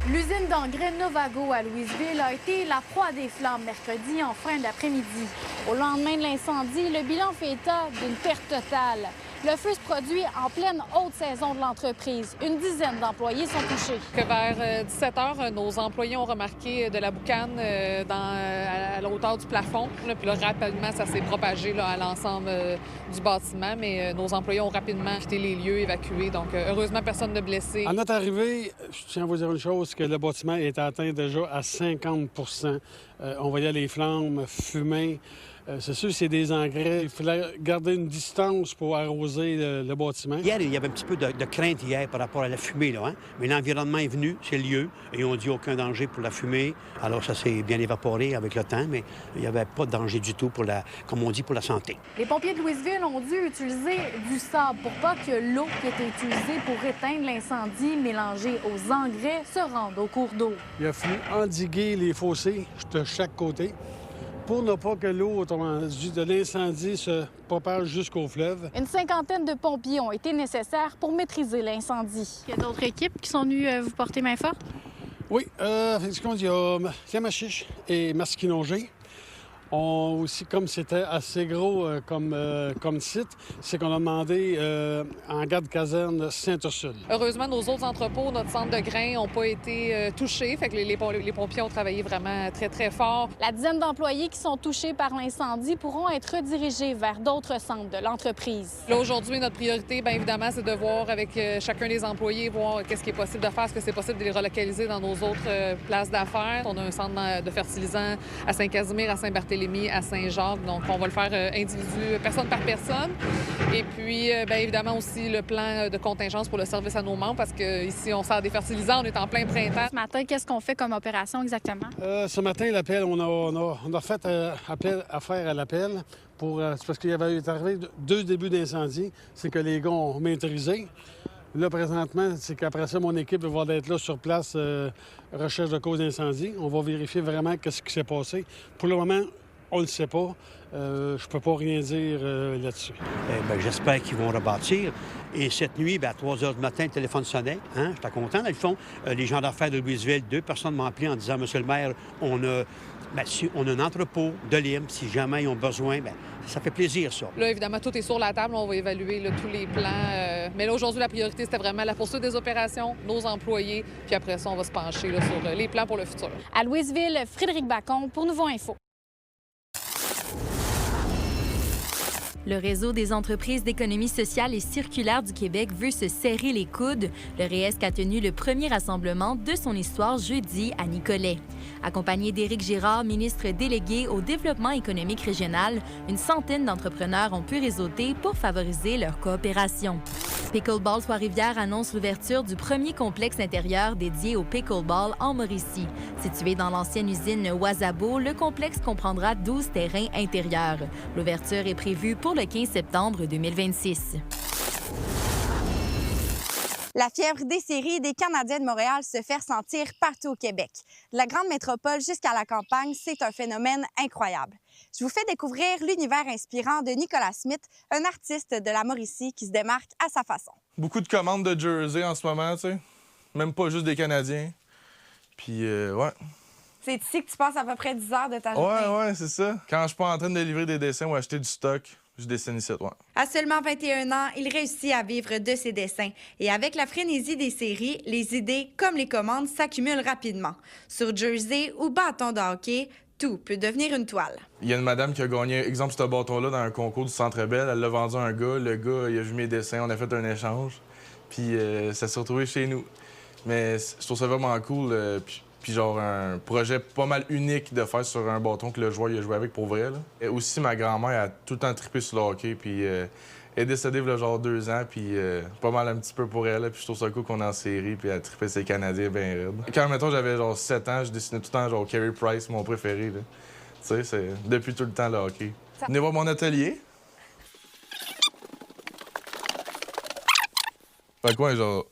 L'usine d'engrais Novago à Louisville a été la proie des flammes mercredi en fin d'après-midi. Au lendemain de l'incendie, le bilan fait état d'une perte totale. Le feu se produit en pleine haute saison de l'entreprise. Une dizaine d'employés sont touchés. Vers 17 h, nos employés ont remarqué de la boucane à la hauteur du plafond. Puis là, rapidement, ça s'est propagé là, à l'ensemble du bâtiment, mais nos employés ont rapidement quitté les lieux, évacués. Donc, heureusement, personne ne blessé. À notre arrivée, je tiens à vous dire une chose, que le bâtiment est atteint déjà à 50 On voyait les flammes fumer. C'est sûr que c'est des engrais. Il fallait garder une distance pour arroser le bâtiment. Hier, il y avait un petit peu de crainte hier par rapport à la fumée, là, hein? Mais l'environnement est venu, c'est le lieu, et on dit aucun danger pour la fumée. Alors ça s'est bien évaporé avec le temps, mais il n'y avait pas de danger du tout pour comme on dit, pour la santé. Les pompiers de Louisville ont dû utiliser du sable pour pas que l'eau qui était utilisée pour éteindre l'incendie mélangée aux engrais se rende au cours d'eau. Il a fallu endiguer les fossés de chaque côté pour ne pas que l'eau, autrement dit, de l'incendie se propage jusqu'au fleuve. Une cinquantaine de pompiers ont été nécessaires pour maîtriser l'incendie. Il y a d'autres équipes qui sont venues vous porter main forte? Oui, effectivement, il y a Yamachiche et Masquinongé. Aussi, comme c'était assez gros comme site, c'est qu'on a demandé en garde-caserne Saint-Ursule. Heureusement, nos autres entrepôts, notre centre de grains n'ont pas été touchés. Fait que les pompiers ont travaillé vraiment très, très fort. La dizaine d'employés qui sont touchés par l'incendie pourront être redirigés vers d'autres centres de l'entreprise. Là, aujourd'hui, notre priorité, bien évidemment, c'est de voir avec chacun des employés, voir qu'est-ce qui est possible de faire, est-ce que c'est possible de les relocaliser dans nos autres places d'affaires. On a un centre de fertilisant à Saint-Casimir, à Saint-Barthélemy, à Saint-Jacques. Donc, on va le faire personne par personne. Et puis, bien évidemment, aussi le plan de contingence pour le service à nos membres parce qu'ici, on sert des fertilisants, on est en plein printemps. Ce matin, qu'est-ce qu'on fait comme opération exactement? Ce matin, l'appel, on a fait affaire à l'appel c'est parce qu'il y avait arrivé 2 débuts d'incendie. C'est que les gars ont maîtrisé. Là, présentement, c'est qu'après ça, mon équipe va être là sur place, recherche de cause d'incendie. On va vérifier vraiment ce qui s'est passé. Pour le moment, on ne le sait pas. Je peux pas rien dire là-dessus. J'espère qu'ils vont rebâtir. Et cette nuit, à 3 h du matin, le téléphone sonnait. Hein? J'étais content. Dans le fond, les gens d'affaires de Louisville, 2 personnes m'ont appelé en disant « Monsieur le maire, on a un entrepôt de libre. Si jamais ils ont besoin, ça fait plaisir, ça. » Là, évidemment, tout est sur la table. On va évaluer tous les plans. Mais là, aujourd'hui, la priorité, c'était vraiment la poursuite des opérations, nos employés. Puis après ça, on va se pencher sur les plans pour le futur. À Louisville, Frédéric Bacon pour Nouveau Info. Le Réseau des entreprises d'économie sociale et circulaire du Québec veut se serrer les coudes. Le REESC a tenu le premier rassemblement de son histoire jeudi à Nicolet. Accompagné d'Éric Girard, ministre délégué au développement économique régional, une centaine d'entrepreneurs ont pu réseauter pour favoriser leur coopération. Pickleball Trois-Rivières annonce l'ouverture du premier complexe intérieur dédié au pickleball en Mauricie. Situé dans l'ancienne usine Wasabo, le complexe comprendra 12 terrains intérieurs. L'ouverture est prévue pour le 15 septembre 2026. La fièvre des séries des Canadiens de Montréal se fait ressentir partout au Québec. De la grande métropole jusqu'à la campagne, c'est un phénomène incroyable. Je vous fais découvrir l'univers inspirant de Nicolas Smith, un artiste de la Mauricie qui se démarque à sa façon. Beaucoup de commandes de jersey en ce moment, tu sais. Même pas juste des Canadiens. Puis, ouais. C'est ici que tu passes à peu près 10 heures de ta journée. Ouais, c'est ça. Quand je suis pas en train de livrer des dessins ou acheter du stock, je dessine ici, ouais. À seulement 21 ans, il réussit à vivre de ses dessins. Et avec la frénésie des séries, les idées comme les commandes s'accumulent rapidement. Sur jersey ou bâton de hockey, tout peut devenir une toile. Il y a une madame qui a gagné, exemple, ce bâton-là dans un concours du Centre Bell. Elle l'a vendu à un gars. Le gars, il a vu mes dessins. On a fait un échange. Puis ça s'est retrouvé chez nous. Mais je trouve ça vraiment cool. Puis genre un projet pas mal unique de faire sur un bâton que le joueur il a joué avec pour vrai. Là. Et aussi, ma grand-mère a tout le temps trippé sur le hockey. Puis elle est décédée il y a genre 2 ans. Puis pas mal un petit peu pour elle. Là. Puis je trouve ça cool qu'on est en série. Puis elle trippait ses Canadiens bien raides. Quand, mettons, j'avais genre 7 ans, je dessinais tout le temps genre Carey Price, mon préféré. Tu sais, c'est depuis tout le temps le hockey. Venez voir mon atelier. Fait quoi, genre...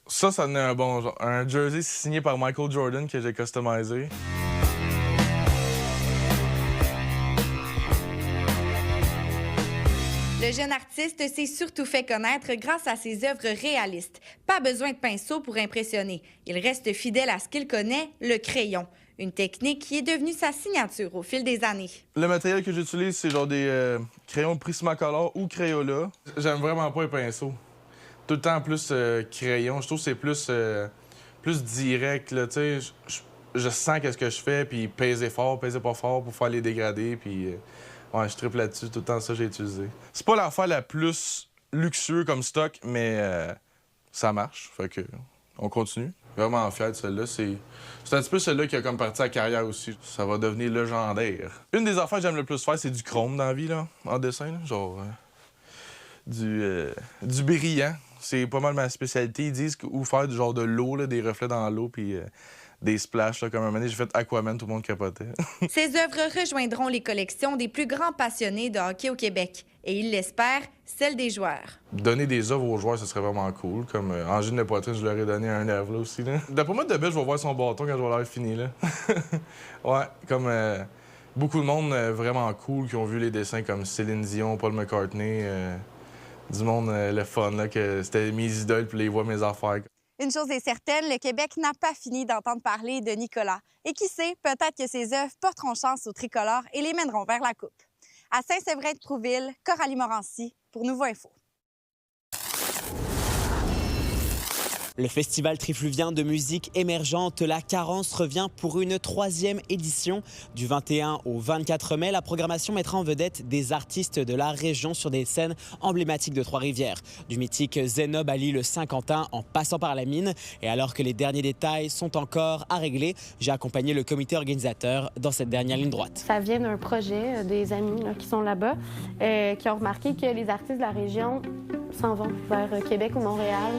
Ça donnait un bon genre. Un jersey signé par Michael Jordan que j'ai customisé. Le Le jeune artiste s'est surtout fait connaître grâce à ses œuvres réalistes. Pas besoin de pinceau pour impressionner. Il reste fidèle à ce qu'il connaît, le crayon. Une technique qui est devenue sa signature au fil des années. Le matériel que j'utilise, c'est genre des crayons Prismacolor ou Crayola. J'aime vraiment pas les pinceaux. Tout le temps plus crayon. Je trouve que c'est plus direct, là, tu sais. Je sens qu'est-ce que je fais, puis peser fort, peser pas fort pour faire les dégradés, puis ouais, je triple là-dessus. Tout le temps, ça, j'ai utilisé. C'est pas l'affaire la plus luxueuse comme stock, mais ça marche. Fait que on continue. Vraiment fier de celle-là. C'est un petit peu celle-là qui a comme parti à la carrière aussi. Ça va devenir légendaire. Une des affaires que j'aime le plus faire, c'est du chrome dans la vie, là, en dessin. Là. Genre du brillant. C'est pas mal ma spécialité. Ils disent où faire du genre de l'eau, des reflets dans l'eau, puis des splashs. Là, comme un moment donné, j'ai fait Aquaman, tout le monde capotait. Ces œuvres rejoindront les collections des plus grands passionnés de hockey au Québec. Et il l'espère, celles des joueurs. Donner des œuvres aux joueurs, ce serait vraiment cool. Comme Angine de Poitrine, je leur ai donné un œuvre là aussi. Là. D'après moi, de bête, je vais voir son bâton quand je vais l'avoir fini. Là. Ouais, comme beaucoup de monde vraiment cool qui ont vu les dessins comme Céline Dion, Paul McCartney. Du monde, le fun, là, que c'était mes idoles puis les voix mes affaires. Une chose est certaine, le Québec n'a pas fini d'entendre parler de Nicolas. Et qui sait, peut-être que ses œuvres porteront chance aux tricolores et les mèneront vers la coupe. À Saint-Séverin-de-Prouville, Coralie Morancy pour Nouveau Info. Le Festival trifluvien de musique émergente La Carence revient pour une 3e édition. Du 21 au 24 mai, la programmation mettra en vedette des artistes de la région sur des scènes emblématiques de Trois-Rivières. Du mythique Zénob à l'île Saint-Quentin en passant par la mine. Et alors que les derniers détails sont encore à régler, j'ai accompagné le comité organisateur dans cette dernière ligne droite. Ça vient d'un projet des amis qui sont là-bas, qui ont remarqué que les artistes de la région s'en vont vers Québec ou Montréal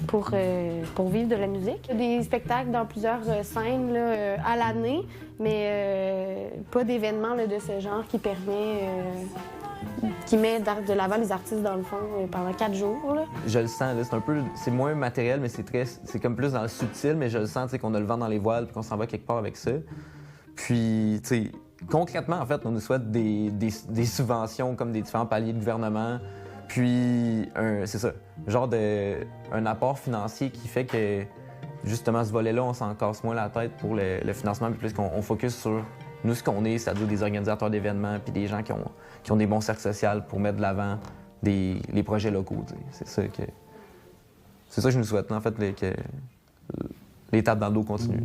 pour vivre de la musique. Des spectacles dans plusieurs scènes là, à l'année, mais pas d'événements de ce genre qui permet, qui met de l'avant les artistes dans le fond pendant 4 jours. Là. Je le sens, là, c'est moins matériel, mais c'est comme plus dans le subtil, mais je le sens qu'on a le vent dans les voiles et qu'on s'en va quelque part avec ça. Puis, tu sais, concrètement, en fait, on nous souhaite des subventions comme des différents paliers de gouvernement. Puis, c'est ça, genre un apport financier qui fait que, justement, ce volet-là, on s'en casse moins la tête pour le financement, puis plus qu'on focus sur nous, ce qu'on est, c'est-à-dire des organisateurs d'événements, puis des gens qui ont des bons cercles sociaux pour mettre de l'avant les projets locaux. C'est ça que je nous souhaite, en fait, que l'étape dans le dos continue.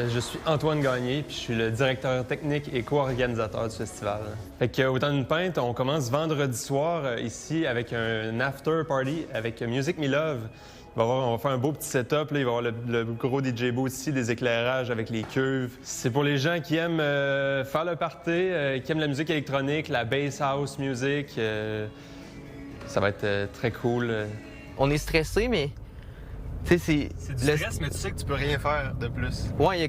Je suis Antoine Gagné, puis je suis le directeur technique et co-organisateur du festival. Fait qu'au Temps d'une Pinte, on commence vendredi soir ici avec un after party avec Music Me Love. On va faire un beau petit setup, là. Il va y avoir le gros DJ booth ici, des éclairages avec les cuves. C'est pour les gens qui aiment faire le party, qui aiment la musique électronique, la bass house music. Ça va être très cool. On est stressé, mais... C'est du stress, mais tu sais que tu peux rien faire de plus. Ouais, il y a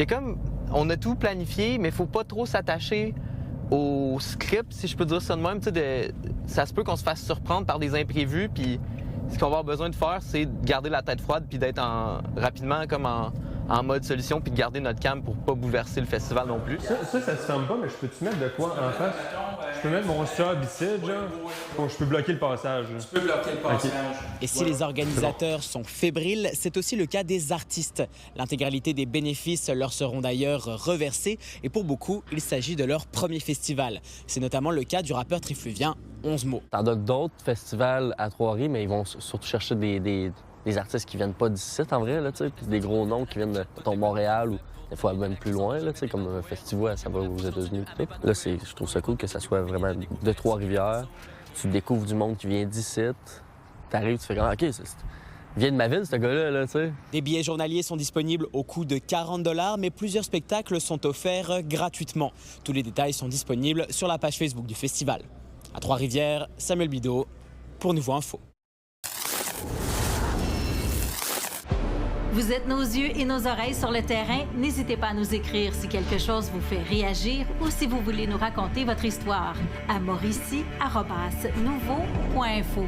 comme on a tout planifié, mais il faut pas trop s'attacher au script, si je peux dire ça de même. Ça se peut qu'on se fasse surprendre par des imprévus, puis ce qu'on va avoir besoin de faire, c'est de garder la tête froide, puis d'être rapidement comme en mode solution, puis de garder notre calme pour pas bouleverser le festival non plus. Ça se ferme pas, mais je peux-tu mettre de quoi en face? Je peux mettre mon sub ici, genre? Bon, je peux bloquer le passage. Tu peux bloquer le passage. Okay. Et si les organisateurs sont fébriles, c'est aussi le cas des artistes. L'intégralité des bénéfices leur seront d'ailleurs reversés et pour beaucoup, il s'agit de leur premier festival. C'est notamment le cas du rappeur trifluvien 11 mots. T'en as d'autres festivals à Trois-Rivières, mais ils vont surtout chercher des artistes qui viennent pas d'ici, en vrai, là, puis des gros noms qui viennent de Montréal ou des fois même plus loin, là, comme un festival, ça va aux États-Unis. Là, je trouve ça cool que ça soit vraiment de Trois-Rivières. Tu découvres du monde qui vient d'ici, t'arrives, tu fais comme, OK, il vient de ma ville, ce gars-là, là, tu sais. Des billets journaliers sont disponibles au coût de 40 $, mais plusieurs spectacles sont offerts gratuitement. Tous les détails sont disponibles sur la page Facebook du festival. À Trois-Rivières, Samuel Bideau pour Nouveau Info. Vous êtes nos yeux et nos oreilles sur le terrain. N'hésitez pas à nous écrire si quelque chose vous fait réagir ou si vous voulez nous raconter votre histoire à mauricie@nouveau.info.